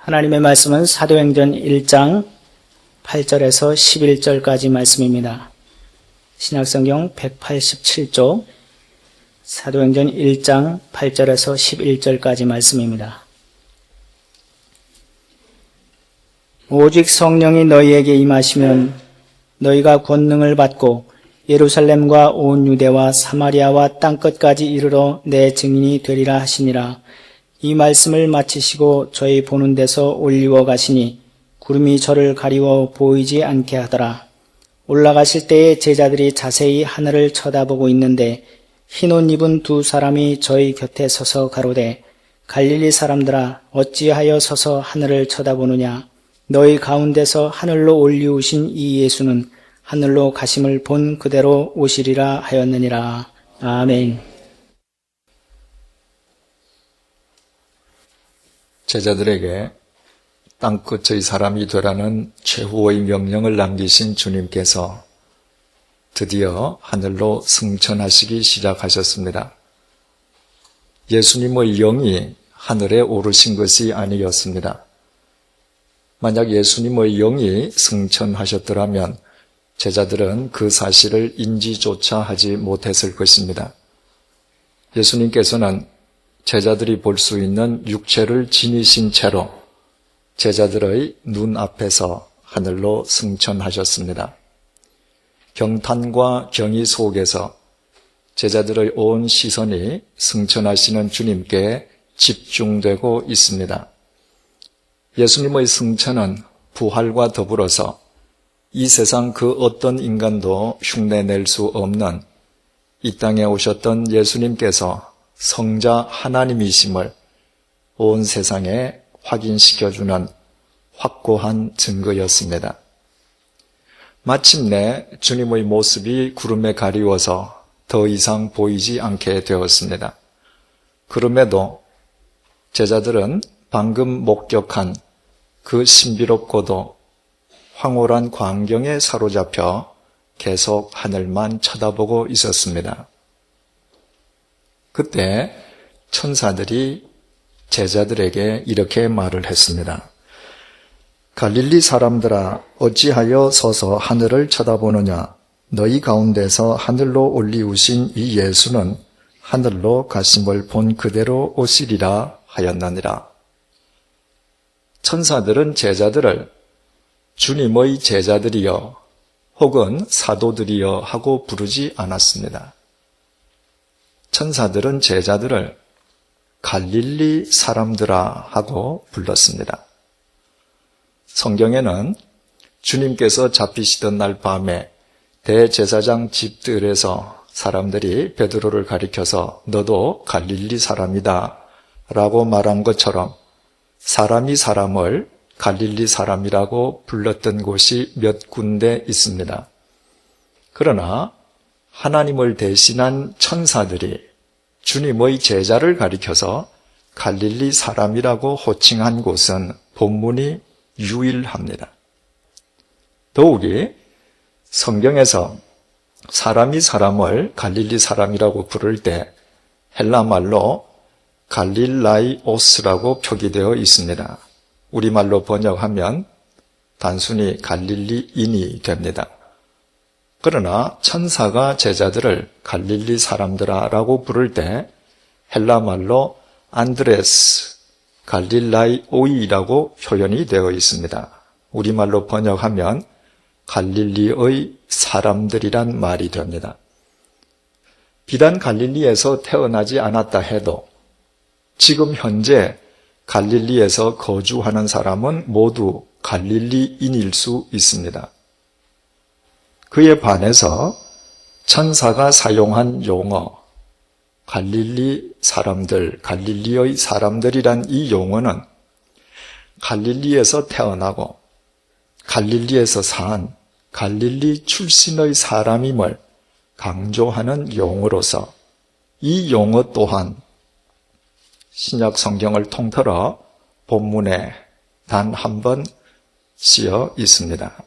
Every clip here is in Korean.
하나님의 말씀은 사도행전 1장 8절에서 11절까지 말씀입니다. 신약성경 187쪽 사도행전 1장 8절에서 11절까지 말씀입니다. 오직 성령이 너희에게 임하시면 너희가 권능을 받고 예루살렘과 온 유대와 사마리아와 땅끝까지 이르러 내 증인이 되리라 하시니라. 이 말씀을 마치시고 저희 보는 데서 올리워 가시니 구름이 저를 가리워 보이지 않게 하더라. 올라가실 때에 제자들이 자세히 하늘을 쳐다보고 있는데 흰 옷 입은 두 사람이 저희 곁에 서서 가로되 갈릴리 사람들아 어찌하여 서서 하늘을 쳐다보느냐. 너희 가운데서 하늘로 올리우신 이 예수는 하늘로 가심을 본 그대로 오시리라 하였느니라. 아멘. 제자들에게 땅끝의 사람이 되라는 최후의 명령을 남기신 주님께서 드디어 하늘로 승천하시기 시작하셨습니다. 예수님의 영이 하늘에 오르신 것이 아니었습니다. 만약 예수님의 영이 승천하셨더라면 제자들은 그 사실을 인지조차 하지 못했을 것입니다. 예수님께서는 제자들이 볼 수 있는 육체를 지니신 채로 제자들의 눈앞에서 하늘로 승천하셨습니다. 경탄과 경의 속에서 제자들의 온 시선이 승천하시는 주님께 집중되고 있습니다. 예수님의 승천은 부활과 더불어서 이 세상 그 어떤 인간도 흉내낼 수 없는 이 땅에 오셨던 예수님께서 성자 하나님이심을 온 세상에 확인시켜주는 확고한 증거였습니다. 마침내 주님의 모습이 구름에 가리워서 더 이상 보이지 않게 되었습니다. 그럼에도 제자들은 방금 목격한 그 신비롭고도 황홀한 광경에 사로잡혀 계속 하늘만 쳐다보고 있었습니다. 그때 천사들이 제자들에게 이렇게 말을 했습니다. 갈릴리 사람들아 어찌하여 서서 하늘을 쳐다보느냐. 너희 가운데서 하늘로 올리우신 이 예수는 하늘로 가심을 본 그대로 오시리라 하였느니라. 천사들은 제자들을 주님의 제자들이여 혹은 사도들이여 하고 부르지 않았습니다. 천사들은 제자들을 갈릴리 사람들아 하고 불렀습니다. 성경에는 주님께서 잡히시던 날 밤에 대제사장 집들에서 사람들이 베드로를 가리켜서 너도 갈릴리 사람이다 라고 말한 것처럼 사람이 사람을 갈릴리 사람이라고 불렀던 곳이 몇 군데 있습니다. 그러나 하나님을 대신한 천사들이 주님의 제자를 가리켜서 갈릴리 사람이라고 호칭한 곳은 본문이 유일합니다. 더욱이 성경에서 사람이 사람을 갈릴리 사람이라고 부를 때 헬라말로 갈릴라이오스라고 표기되어 있습니다. 우리말로 번역하면 단순히 갈릴리인이 됩니다. 그러나 천사가 제자들을 갈릴리 사람들아라고 부를 때 헬라말로 안드레스 갈릴라이오이라고 표현이 되어 있습니다. 우리말로 번역하면 갈릴리의 사람들이란 말이 됩니다. 비단 갈릴리에서 태어나지 않았다 해도 지금 현재 갈릴리에서 거주하는 사람은 모두 갈릴리인일 수 있습니다. 그에 반해서 천사가 사용한 용어 갈릴리 사람들, 갈릴리의 사람들이란 이 용어는 갈릴리에서 태어나고 갈릴리에서 산 갈릴리 출신의 사람임을 강조하는 용어로서 이 용어 또한 신약 성경을 통틀어 본문에 단 한 번 쓰여 있습니다.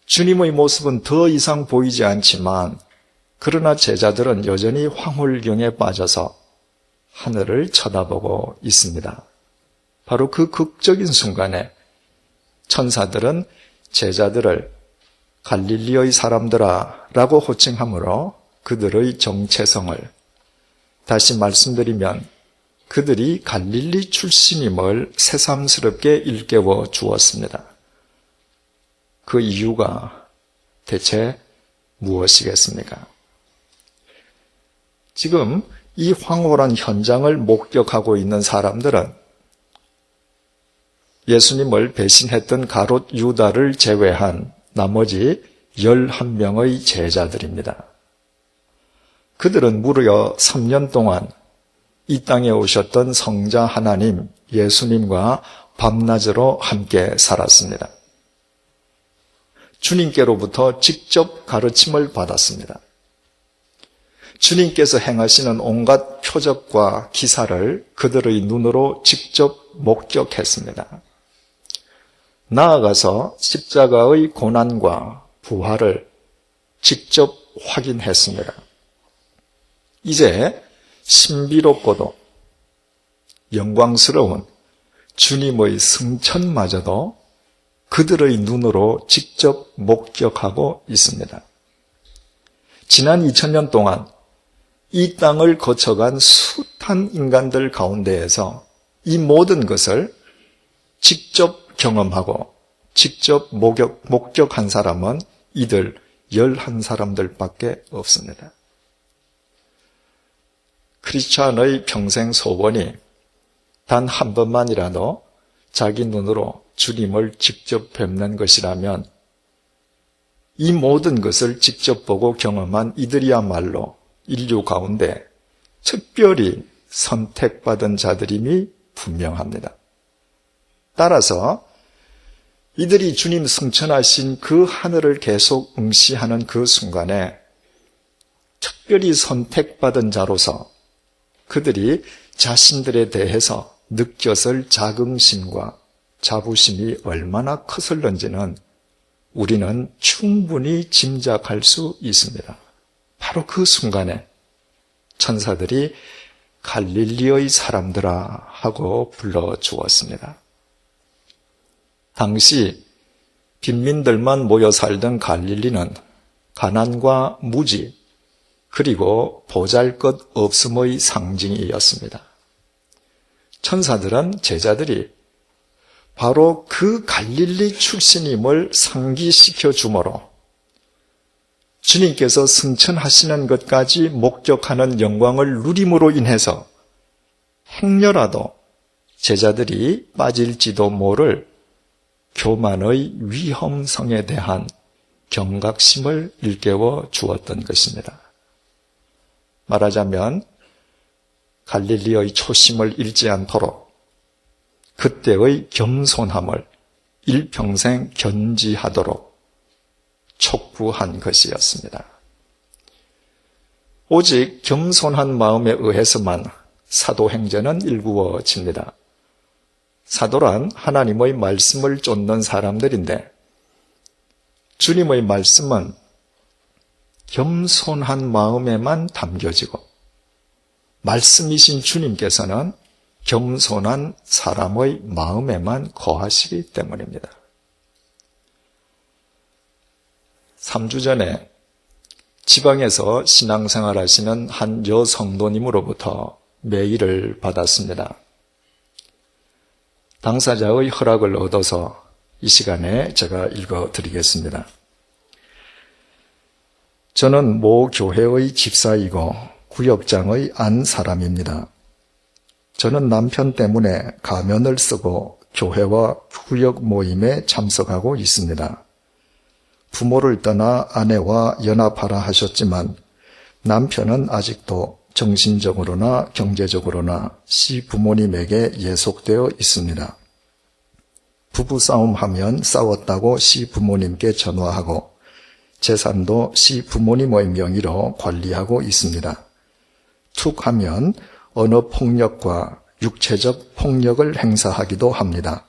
주님의 모습은 더 이상 보이지 않지만 그러나 제자들은 여전히 황홀경에 빠져서 하늘을 쳐다보고 있습니다. 바로 그 극적인 순간에 천사들은 제자들을 갈릴리의 사람들아 라고 호칭하므로 그들의 정체성을, 다시 말씀드리면 그들이 갈릴리 출신임을 새삼스럽게 일깨워 주었습니다. 그 이유가 대체 무엇이겠습니까? 지금 이 황홀한 현장을 목격하고 있는 사람들은 예수님을 배신했던 가롯 유다를 제외한 나머지 11명의 제자들입니다. 그들은 무려 3년 동안 이 땅에 오셨던 성자 하나님 예수님과 밤낮으로 함께 살았습니다. 주님께로부터 직접 가르침을 받았습니다. 주님께서 행하시는 온갖 표적과 기사를 그들의 눈으로 직접 목격했습니다. 나아가서 십자가의 고난과 부활을 직접 확인했습니다. 이제 신비롭고도 영광스러운 주님의 승천마저도 그들의 눈으로 직접 목격하고 있습니다. 지난 2000년 동안 이 땅을 거쳐간 숱한 인간들 가운데에서 이 모든 것을 직접 경험하고 직접 목격한 사람은 이들 11사람들밖에 없습니다. 크리스찬의 평생 소원이 단 한 번만이라도 자기 눈으로 주님을 직접 뵙는 것이라면 이 모든 것을 직접 보고 경험한 이들이야말로 인류 가운데 특별히 선택받은 자들임이 분명합니다. 따라서 이들이 주님 승천하신 그 하늘을 계속 응시하는 그 순간에 특별히 선택받은 자로서 그들이 자신들에 대해서 느꼈을 자긍심과 자부심이 얼마나 컸을런지는 우리는 충분히 짐작할 수 있습니다. 바로 그 순간에 천사들이 갈릴리의 사람들아 하고 불러주었습니다. 당시 빈민들만 모여 살던 갈릴리는 가난과 무지 그리고 보잘것없음의 상징이었습니다. 천사들은 제자들이 바로 그 갈릴리 출신임을 상기시켜 주므로 주님께서 승천하시는 것까지 목격하는 영광을 누림으로 인해서 행여라도 제자들이 빠질지도 모를 교만의 위험성에 대한 경각심을 일깨워 주었던 것입니다. 말하자면 갈릴리의 초심을 잃지 않도록 그때의 겸손함을 일평생 견지하도록 촉구한 것이었습니다. 오직 겸손한 마음에 의해서만 사도행전은 일구어집니다. 사도란 하나님의 말씀을 쫓는 사람들인데 주님의 말씀은 겸손한 마음에만 담겨지고 말씀이신 주님께서는 겸손한 사람의 마음에만 거하시기 때문입니다. 3주 전에 지방에서 신앙생활 하시는 한 여성도님으로부터 메일을 받았습니다. 당사자의 허락을 얻어서 이 시간에 제가 읽어드리겠습니다. 저는 모 교회의 집사이고 구역장의 안 사람입니다. 저는 남편 때문에 가면을 쓰고 교회와 구역 모임에 참석하고 있습니다. 부모를 떠나 아내와 연합하라 하셨지만 남편은 아직도 정신적으로나 경제적으로나 시부모님에게 예속되어 있습니다. 부부싸움하면 싸웠다고 시부모님께 전화하고 재산도 시부모님의 명의로 관리하고 있습니다. 툭 하면 언어폭력과 육체적 폭력을 행사하기도 합니다.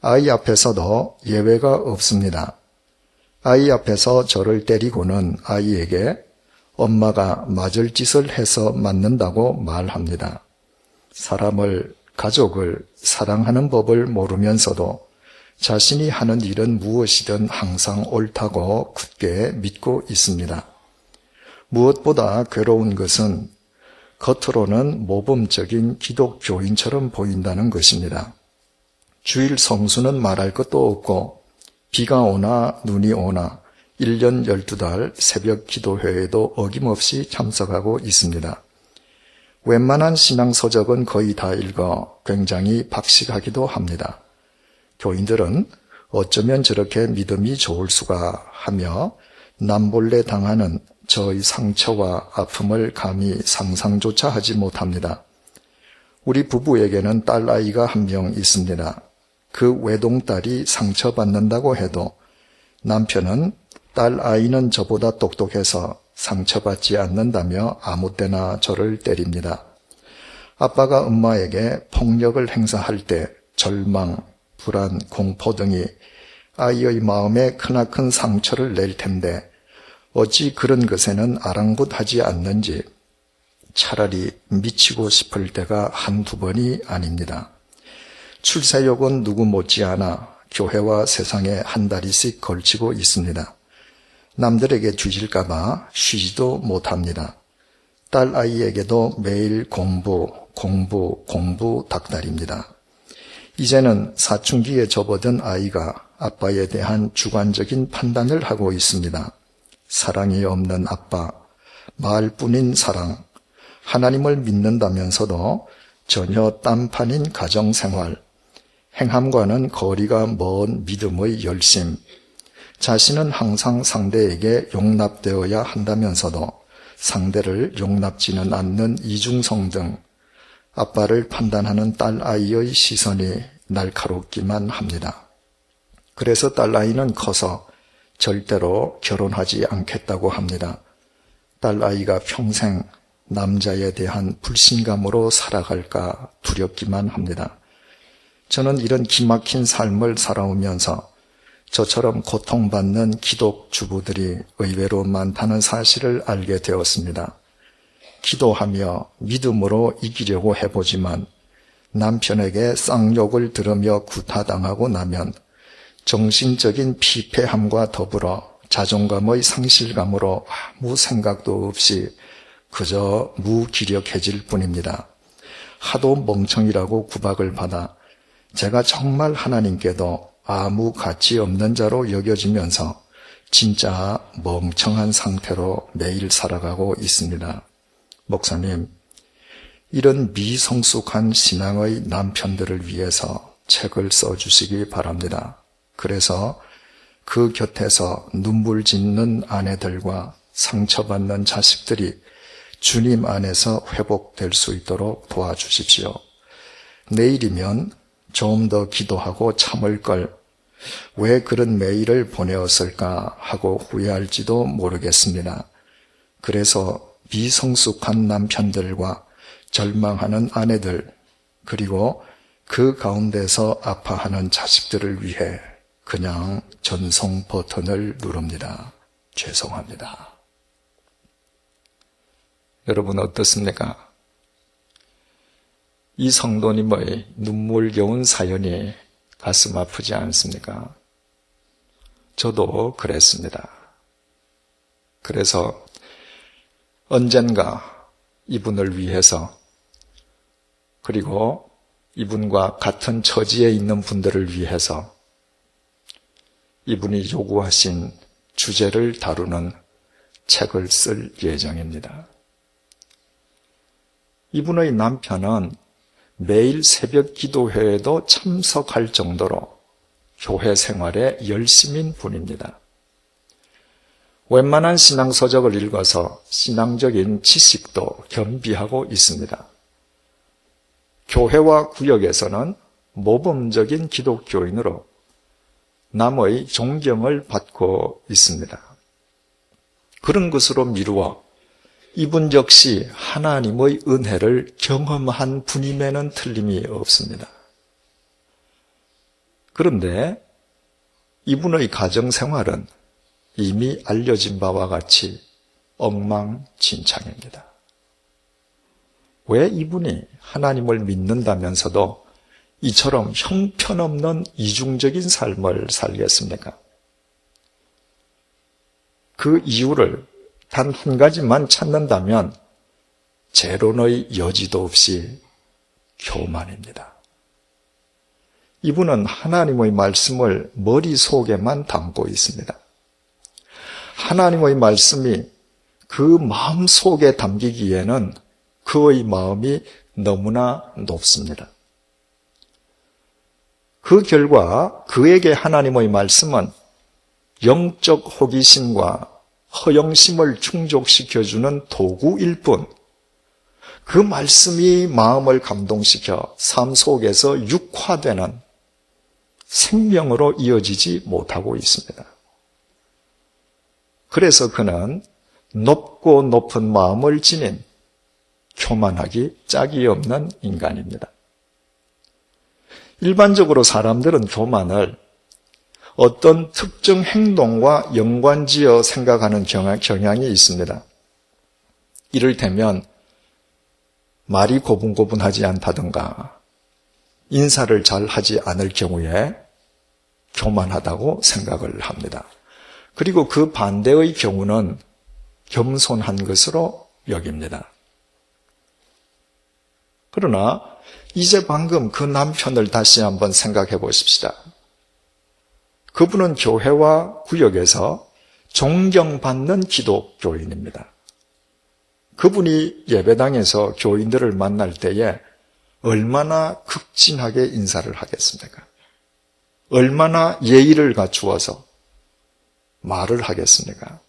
아이 앞에서도 예외가 없습니다. 아이 앞에서 저를 때리고는 아이에게 엄마가 맞을 짓을 해서 맞는다고 말합니다. 사람을 가족을 사랑하는 법을 모르면서도 자신이 하는 일은 무엇이든 항상 옳다고 굳게 믿고 있습니다. 무엇보다 괴로운 것은 겉으로는 모범적인 기독교인처럼 보인다는 것입니다. 주일 성수는 말할 것도 없고 비가 오나 눈이 오나 1년 12달 새벽 기도회에도 어김없이 참석하고 있습니다. 웬만한 신앙서적은 거의 다 읽어 굉장히 박식하기도 합니다. 교인들은 어쩌면 저렇게 믿음이 좋을 수가 하며 남몰래 당하는 저의 상처와 아픔을 감히 상상조차 하지 못합니다. 우리 부부에게는 딸아이가 한 명 있습니다. 그 외동딸이 상처받는다고 해도 남편은 딸아이는 저보다 똑똑해서 상처받지 않는다며 아무 때나 저를 때립니다. 아빠가 엄마에게 폭력을 행사할 때 절망, 불안, 공포 등이 아이의 마음에 크나큰 상처를 낼 텐데 어찌 그런 것에는 아랑곳하지 않는지 차라리 미치고 싶을 때가 한두 번이 아닙니다. 출세욕은 누구 못지않아 교회와 세상에 한 다리씩 걸치고 있습니다. 남들에게 주실까봐 쉬지도 못합니다. 딸아이에게도 매일 공부 닥달입니다. 이제는 사춘기에 접어든 아이가 아빠에 대한 주관적인 판단을 하고 있습니다. 사랑이 없는 아빠, 말뿐인 사랑, 하나님을 믿는다면서도 전혀 딴판인 가정생활, 행함과는 거리가 먼 믿음의 열심, 자신은 항상 상대에게 용납되어야 한다면서도 상대를 용납지는 않는 이중성 등 아빠를 판단하는 딸아이의 시선이 날카롭기만 합니다. 그래서 딸아이는 커서 절대로 결혼하지 않겠다고 합니다. 딸아이가 평생 남자에 대한 불신감으로 살아갈까 두렵기만 합니다. 저는 이런 기막힌 삶을 살아오면서 저처럼 고통받는 기독 주부들이 의외로 많다는 사실을 알게 되었습니다. 기도하며 믿음으로 이기려고 해보지만 남편에게 쌍욕을 들으며 구타당하고 나면 정신적인 피폐함과 더불어 자존감의 상실감으로 아무 생각도 없이 그저 무기력해질 뿐입니다. 하도 멍청이라고 구박을 받아 제가 정말 하나님께도 아무 가치 없는 자로 여겨지면서 진짜 멍청한 상태로 매일 살아가고 있습니다. 목사님, 이런 미성숙한 신앙의 남편들을 위해서 책을 써주시기 바랍니다. 그래서 그 곁에서 눈물 짓는 아내들과 상처받는 자식들이 주님 안에서 회복될 수 있도록 도와주십시오. 내일이면 좀 더 기도하고 참을 걸 왜 그런 메일을 보내었을까 하고 후회할지도 모르겠습니다. 그래서 미성숙한 남편들과 절망하는 아내들, 그리고 그 가운데서 아파하는 자식들을 위해 그냥 전송 버튼을 누릅니다. 죄송합니다. 여러분 어떻습니까? 이 성도님의 눈물겨운 사연이 가슴 아프지 않습니까? 저도 그랬습니다. 그래서 언젠가 이분을 위해서, 그리고 이분과 같은 처지에 있는 분들을 위해서 이분이 요구하신 주제를 다루는 책을 쓸 예정입니다. 이분의 남편은 매일 새벽 기도회에도 참석할 정도로 교회 생활에 열심인 분입니다. 웬만한 신앙서적을 읽어서 신앙적인 지식도 겸비하고 있습니다. 교회와 구역에서는 모범적인 기독교인으로 남의 존경을 받고 있습니다. 그런 것으로 미루어 이분 역시 하나님의 은혜를 경험한 분임에는 틀림이 없습니다. 그런데 이분의 가정생활은 이미 알려진 바와 같이 엉망진창입니다. 왜 이분이 하나님을 믿는다면서도 이처럼 형편없는 이중적인 삶을 살겠습니까? 그 이유를 단 한 가지만 찾는다면 재론의 여지도 없이 교만입니다. 이분은 하나님의 말씀을 머릿속에만 담고 있습니다. 하나님의 말씀이 그 마음속에 담기기에는 그의 마음이 너무나 높습니다. 그 결과 그에게 하나님의 말씀은 영적 호기심과 허영심을 충족시켜주는 도구일 뿐, 그 말씀이 마음을 감동시켜 삶 속에서 육화되는 생명으로 이어지지 못하고 있습니다. 그래서 그는 높고 높은 마음을 지닌 교만하기 짝이 없는 인간입니다. 일반적으로 사람들은 교만을 어떤 특정 행동과 연관지어 생각하는 경향이 있습니다. 이를테면 말이 고분고분하지 않다든가 인사를 잘 하지 않을 경우에 교만하다고 생각을 합니다. 그리고 그 반대의 경우는 겸손한 것으로 여깁니다. 그러나 이제 방금 그 남편을 다시 한번 생각해 보십시다. 그분은 교회와 구역에서 존경받는 기독교인입니다. 그분이 예배당에서 교인들을 만날 때에 얼마나 극진하게 인사를 하겠습니까? 얼마나 예의를 갖추어서 말을 하겠습니까?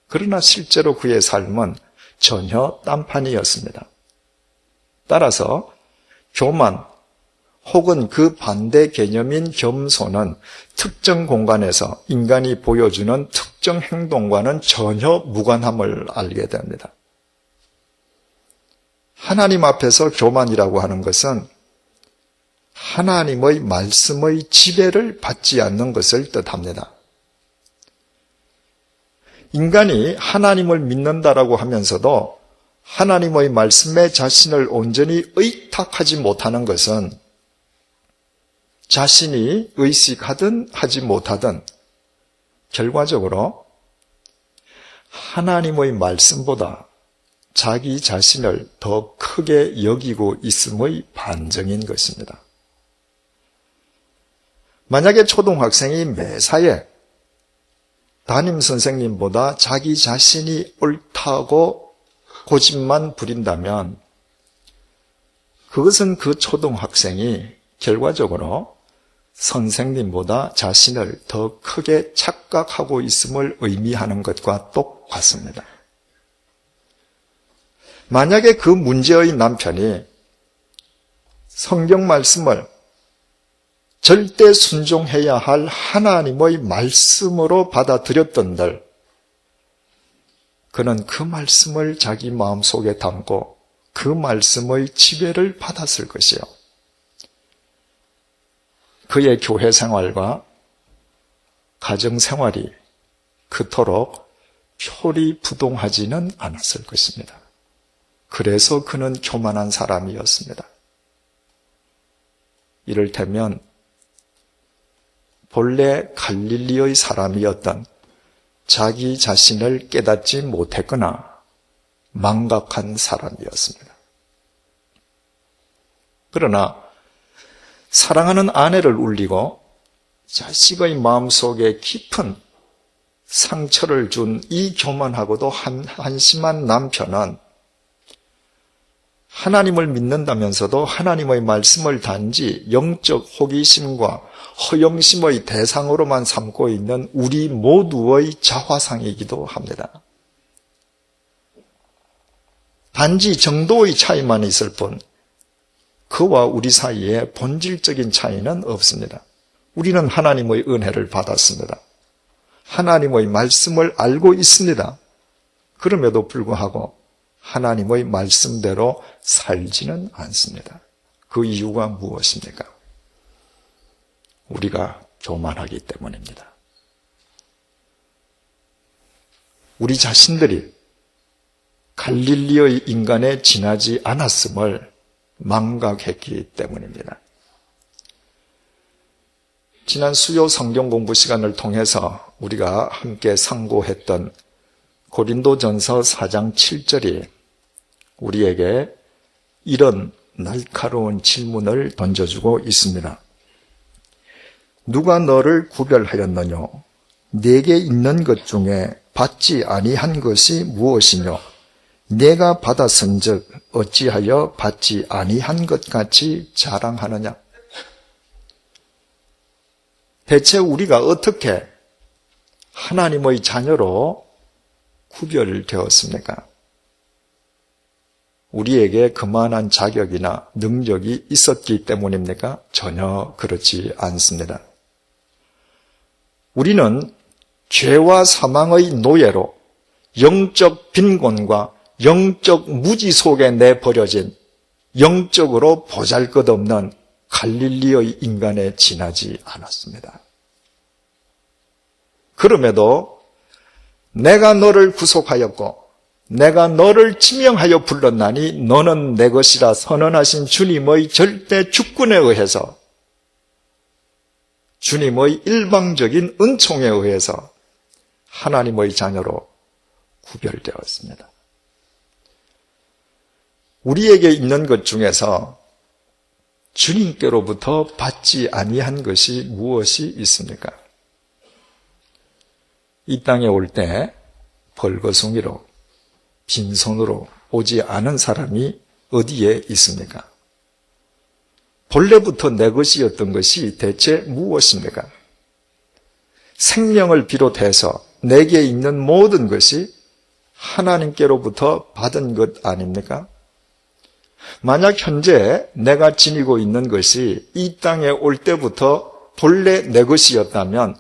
그러나 실제로 그의 삶은 전혀 딴판이었습니다. 따라서 교만 혹은 그 반대 개념인 겸손은 특정 공간에서 인간이 보여주는 특정 행동과는 전혀 무관함을 알게 됩니다. 하나님 앞에서 교만이라고 하는 것은 하나님의 말씀의 지배를 받지 않는 것을 뜻합니다. 인간이 하나님을 믿는다라고 하면서도 하나님의 말씀에 자신을 온전히 의탁하지 못하는 것은 자신이 의식하든 하지 못하든 결과적으로 하나님의 말씀보다 자기 자신을 더 크게 여기고 있음의 반증인 것입니다. 만약에 초등학생이 매사에 담임 선생님보다 자기 자신이 옳다고 고집만 부린다면 그것은 그 초등학생이 결과적으로 선생님보다 자신을 더 크게 착각하고 있음을 의미하는 것과 똑같습니다. 만약에 그 문제의 남편이 성경 말씀을 절대 순종해야 할 하나님의 말씀으로 받아들였던들 그는 그 말씀을 자기 마음속에 담고 그 말씀의 지배를 받았을 것이요. 그의 교회 생활과 가정 생활이 그토록 표리부동하지는 않았을 것입니다. 그래서 그는 교만한 사람이었습니다. 이를테면 본래 갈릴리의 사람이었던 자기 자신을 깨닫지 못했거나 망각한 사람이었습니다. 그러나 사랑하는 아내를 울리고 자식의 마음속에 깊은 상처를 준 이 교만하고도 한심한 남편은 하나님을 믿는다면서도 하나님의 말씀을 단지 영적 호기심과 허영심의 대상으로만 삼고 있는 우리 모두의 자화상이기도 합니다. 단지 정도의 차이만 있을 뿐 그와 우리 사이에 본질적인 차이는 없습니다. 우리는 하나님의 은혜를 받았습니다. 하나님의 말씀을 알고 있습니다. 그럼에도 불구하고 하나님의 말씀대로 살지는 않습니다. 그 이유가 무엇입니까? 우리가 교만하기 때문입니다. 우리 자신들이 갈릴리의 인간에 지나지 않았음을 망각했기 때문입니다. 지난 수요 성경 공부 시간을 통해서 우리가 함께 상고했던 고린도전서 4장 7절이 우리에게 이런 날카로운 질문을 던져주고 있습니다. 누가 너를 구별하였느냐? 내게 있는 것 중에 받지 아니한 것이 무엇이뇨? 내가 받았은즉 어찌하여 받지 아니한 것 같이 자랑하느냐? 대체 우리가 어떻게 하나님의 자녀로 구별되었습니까? 우리에게 그만한 자격이나 능력이 있었기 때문입니까? 전혀 그렇지 않습니다. 우리는 죄와 사망의 노예로 영적 빈곤과 영적 무지 속에 내버려진 영적으로 보잘것없는 갈릴리의 인간에 지나지 않았습니다. 그럼에도 내가 너를 구속하였고 내가 너를 지명하여 불렀나니 너는 내 것이라 선언하신 주님의 절대 주권에 의해서 주님의 일방적인 은총에 의해서 하나님의 자녀로 구별되었습니다. 우리에게 있는 것 중에서 주님께로부터 받지 아니한 것이 무엇이 있습니까? 이 땅에 올 때 벌거숭이로 빈손으로 오지 않은 사람이 어디에 있습니까? 본래부터 내 것이었던 것이 대체 무엇입니까? 생명을 비롯해서 내게 있는 모든 것이 하나님께로부터 받은 것 아닙니까? 만약 현재 내가 지니고 있는 것이 이 땅에 올 때부터 본래 내 것이었다면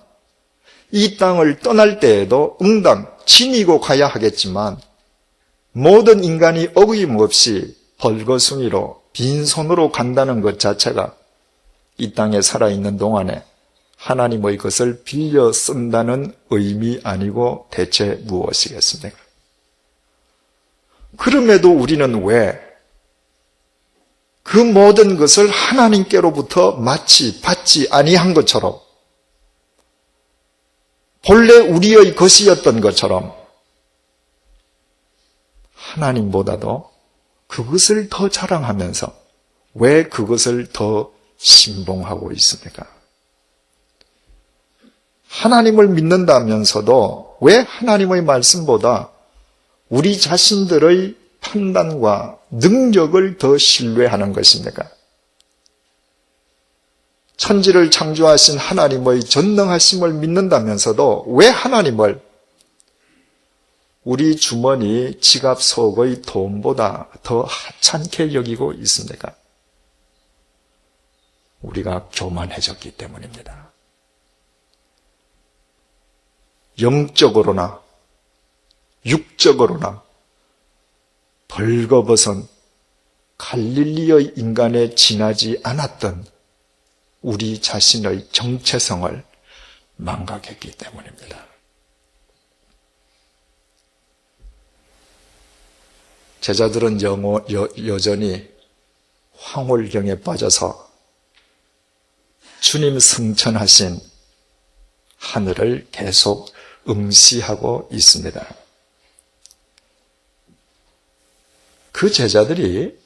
이 땅을 떠날 때에도 응당 지니고 가야 하겠지만 모든 인간이 어김없이 벌거숭이로 빈손으로 간다는 것 자체가 이 땅에 살아있는 동안에 하나님의 것을 빌려 쓴다는 의미 아니고 대체 무엇이겠습니까? 그럼에도 우리는 왜 그 모든 것을 하나님께로부터 마치 받지 아니한 것처럼 본래 우리의 것이었던 것처럼 하나님보다도 그것을 더 자랑하면서 왜 그것을 더 신봉하고 있습니까? 하나님을 믿는다면서도 왜 하나님의 말씀보다 우리 자신들의 판단과 능력을 더 신뢰하는 것입니까? 천지를 창조하신 하나님의 전능하심을 믿는다면서도 왜 하나님을 우리 주머니 지갑 속의 돈보다 더 하찮게 여기고 있습니까? 우리가 교만해졌기 때문입니다. 영적으로나 육적으로나 벌거벗은 갈릴리의 인간에 지나지 않았던 우리 자신의 정체성을 망각했기 때문입니다. 제자들은 여전히 황홀경에 빠져서 주님 승천하신 하늘을 계속 응시하고 있습니다. 그 제자들이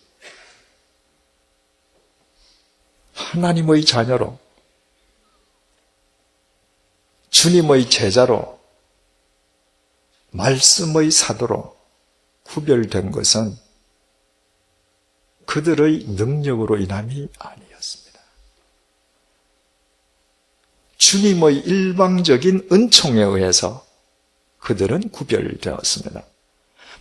하나님의 자녀로 주님의 제자로 말씀의 사도로 구별된 것은 그들의 능력으로 인함이 아니었습니다. 주님의 일방적인 은총에 의해서 그들은 구별되었습니다.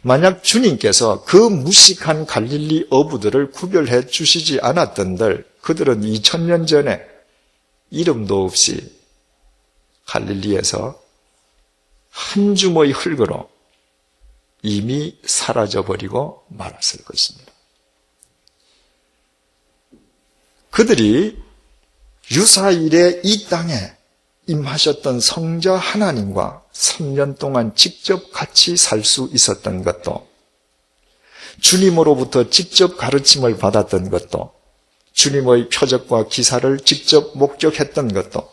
만약 주님께서 그 무식한 갈릴리 어부들을 구별해 주시지 않았던들 그들은 2000년 전에 이름도 없이 갈릴리에서 한 줌의 흙으로 이미 사라져버리고 말았을 것입니다. 그들이 유사일에 이 땅에 임하셨던 성자 하나님과 3년 동안 직접 같이 살 수 있었던 것도 주님으로부터 직접 가르침을 받았던 것도, 주님의 표적과 기사를 직접 목격했던 것도,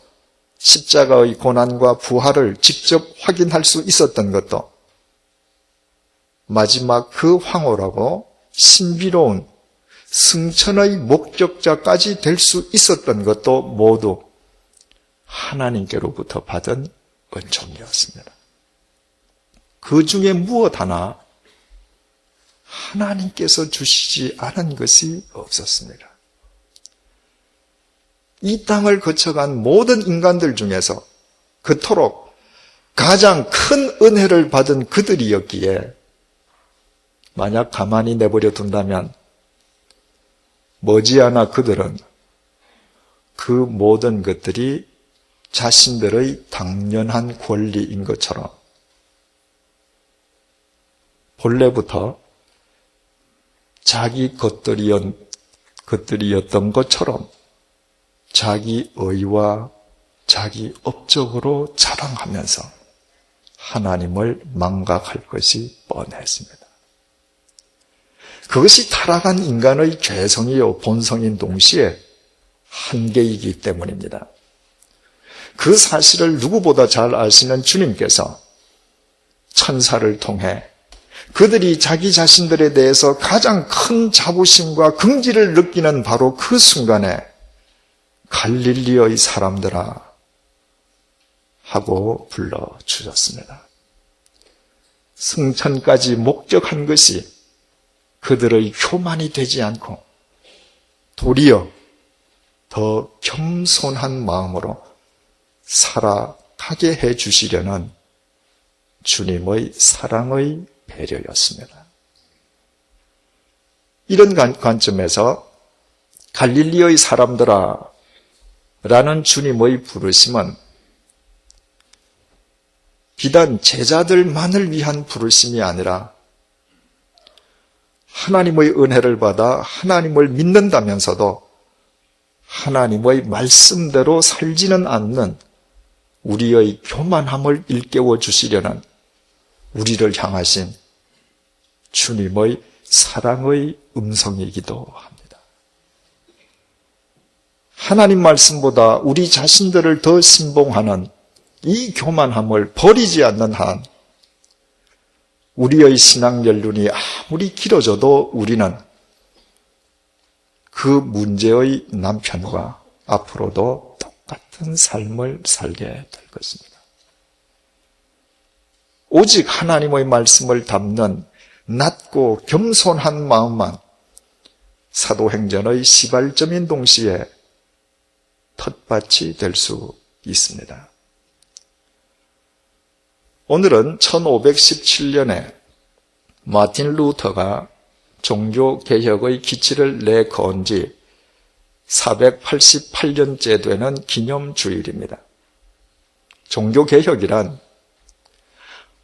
십자가의 고난과 부활을 직접 확인할 수 있었던 것도, 마지막 그 황홀하고 신비로운 승천의 목격자까지 될 수 있었던 것도 모두 하나님께로부터 받은 은총이었습니다. 그 중에 무엇 하나 하나님께서 주시지 않은 것이 없었습니다. 이 땅을 거쳐간 모든 인간들 중에서 그토록 가장 큰 은혜를 받은 그들이었기에 만약 가만히 내버려 둔다면 머지않아 그들은 그 모든 것들이 자신들의 당연한 권리인 것처럼 본래부터 자기 것들이었던 것처럼 자기 의와 자기 업적으로 자랑하면서 하나님을 망각할 것이 뻔했습니다. 그것이 타락한 인간의 죄성이요 본성인 동시에 한계이기 때문입니다. 그 사실을 누구보다 잘 아시는 주님께서 천사를 통해 그들이 자기 자신들에 대해서 가장 큰 자부심과 긍지를 느끼는 바로 그 순간에 갈릴리의 사람들아 하고 불러주셨습니다. 승천까지 목적한 것이 그들의 교만이 되지 않고 도리어 더 겸손한 마음으로 살아가게 해주시려는 주님의 사랑의 배려였습니다. 이런 관점에서 갈릴리의 사람들아 라는 주님의 부르심은 비단 제자들만을 위한 부르심이 아니라 하나님의 은혜를 받아 하나님을 믿는다면서도 하나님의 말씀대로 살지는 않는 우리의 교만함을 일깨워 주시려는 우리를 향하신 주님의 사랑의 음성이기도 합니다. 하나님 말씀보다 우리 자신들을 더 신봉하는 이 교만함을 버리지 않는 한 우리의 신앙 연륜이 아무리 길어져도 우리는 그 문제의 남편과 앞으로도 똑같은 삶을 살게 될 것입니다. 오직 하나님의 말씀을 담는 낮고 겸손한 마음만 사도행전의 시발점인 동시에 텃밭이 될 수 있습니다. 오늘은 1517년에 마틴 루터가 종교개혁의 기치를 내건 지 488년째 되는 기념주일입니다. 종교개혁이란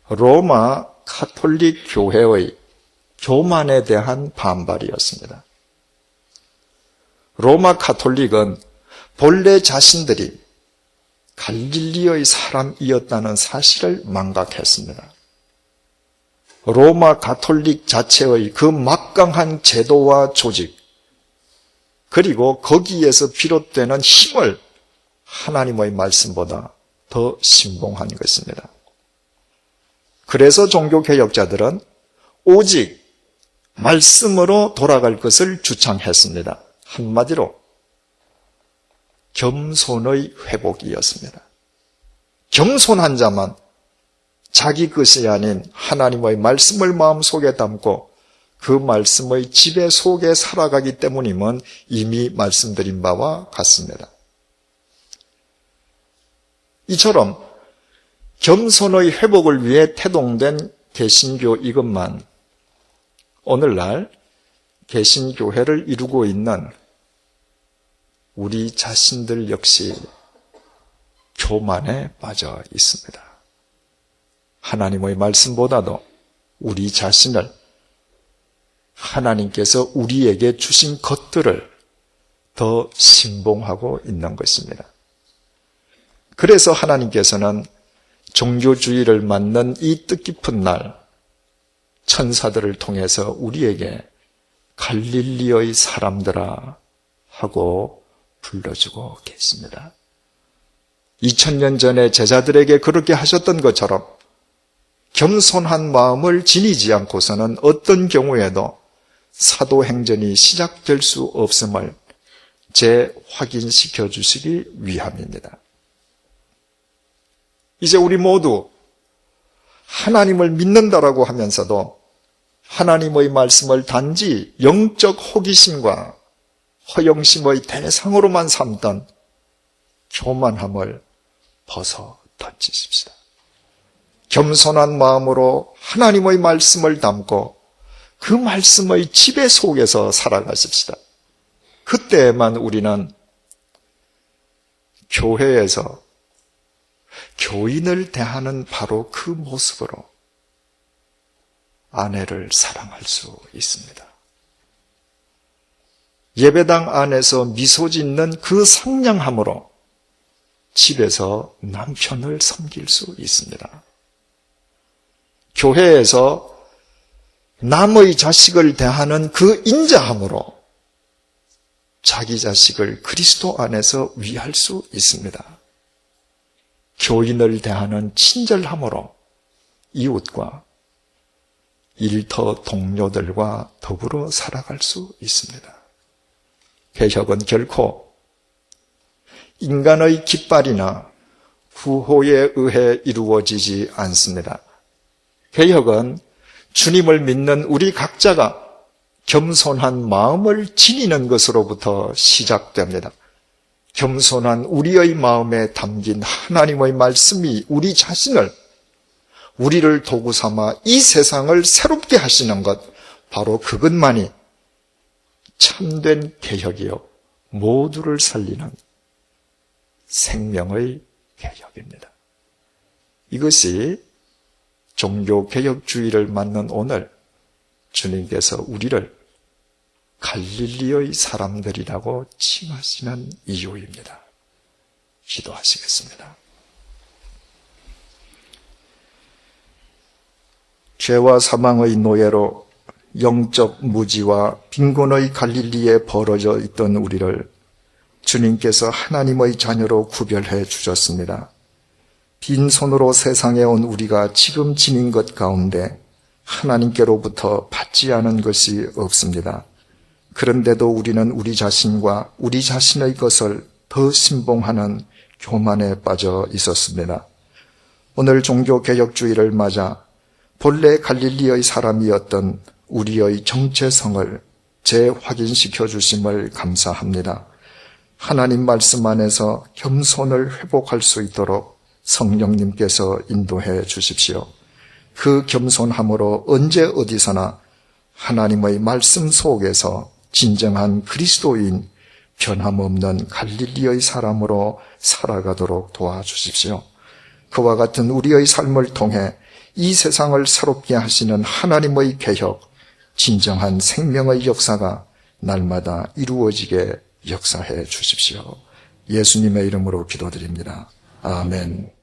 로마 가톨릭 교회의 교만에 대한 반발이었습니다. 로마 가톨릭은 본래 자신들이 갈릴리의 사람이었다는 사실을 망각했습니다. 로마 가톨릭 자체의 그 막강한 제도와 조직, 그리고 거기에서 비롯되는 힘을 하나님의 말씀보다 더 신봉한 것입니다. 그래서 종교개혁자들은 오직 말씀으로 돌아갈 것을 주창했습니다. 한마디로 겸손의 회복이었습니다. 겸손한 자만 자기 것이 아닌 하나님의 말씀을 마음속에 담고 그 말씀의 지배 속에 살아가기 때문임은 이미 말씀드린 바와 같습니다. 이처럼 겸손의 회복을 위해 태동된 개신교 이것만 오늘날 개신교회를 이루고 있는 우리 자신들 역시 교만에 빠져 있습니다. 하나님의 말씀보다도 우리 자신을 하나님께서 우리에게 주신 것들을 더 신봉하고 있는 것입니다. 그래서 하나님께서는 종교주의를 맞는 이 뜻깊은 날, 천사들을 통해서 우리에게 갈릴리의 사람들아 하고 불러주고 계십니다. 2000년 전에 제자들에게 그렇게 하셨던 것처럼 겸손한 마음을 지니지 않고서는 어떤 경우에도 사도행전이 시작될 수 없음을 재확인시켜 주시기 위함입니다. 이제 우리 모두 하나님을 믿는다라고 하면서도 하나님의 말씀을 단지 영적 호기심과 허영심의 대상으로만 삼던 교만함을 벗어 던지십시다. 겸손한 마음으로 하나님의 말씀을 담고 그 말씀의 지배 속에서 살아가십시다. 그때만 우리는 교회에서 교인을 대하는 바로 그 모습으로 아내를 사랑할 수 있습니다. 예배당 안에서 미소 짓는 그 상냥함으로 집에서 남편을 섬길 수 있습니다. 교회에서 남의 자식을 대하는 그 인자함으로 자기 자식을 그리스도 안에서 위할 수 있습니다. 교인을 대하는 친절함으로 이웃과 일터 동료들과 더불어 살아갈 수 있습니다. 개혁은 결코 인간의 깃발이나 후호에 의해 이루어지지 않습니다. 개혁은 주님을 믿는 우리 각자가 겸손한 마음을 지니는 것으로부터 시작됩니다. 겸손한 우리의 마음에 담긴 하나님의 말씀이 우리를 도구 삼아 이 세상을 새롭게 하시는 것, 바로 그것만이 참된 개혁이요 모두를 살리는 생명의 개혁입니다. 이것이 종교개혁주의를 맞는 오늘 주님께서 우리를 갈릴리의 사람들이라고 칭하시는 이유입니다. 기도하시겠습니다. 죄와 사망의 노예로 영적 무지와 빈곤의 갈릴리에 벌어져 있던 우리를 주님께서 하나님의 자녀로 구별해 주셨습니다. 빈손으로 세상에 온 우리가 지금 지닌 것 가운데 하나님께로부터 받지 않은 것이 없습니다. 그런데도 우리는 우리 자신과 우리 자신의 것을 더 신봉하는 교만에 빠져 있었습니다. 오늘 종교개혁주의를 맞아 본래 갈릴리의 사람이었던 우리의 정체성을 재확인시켜 주심을 감사합니다. 하나님 말씀 안에서 겸손을 회복할 수 있도록 성령님께서 인도해 주십시오. 그 겸손함으로 언제 어디서나 하나님의 말씀 속에서 진정한 그리스도인, 변함없는 갈릴리의 사람으로 살아가도록 도와주십시오. 그와 같은 우리의 삶을 통해 이 세상을 새롭게 하시는 하나님의 개혁, 진정한 생명의 역사가 날마다 이루어지게 역사해 주십시오. 예수님의 이름으로 기도드립니다. 아멘.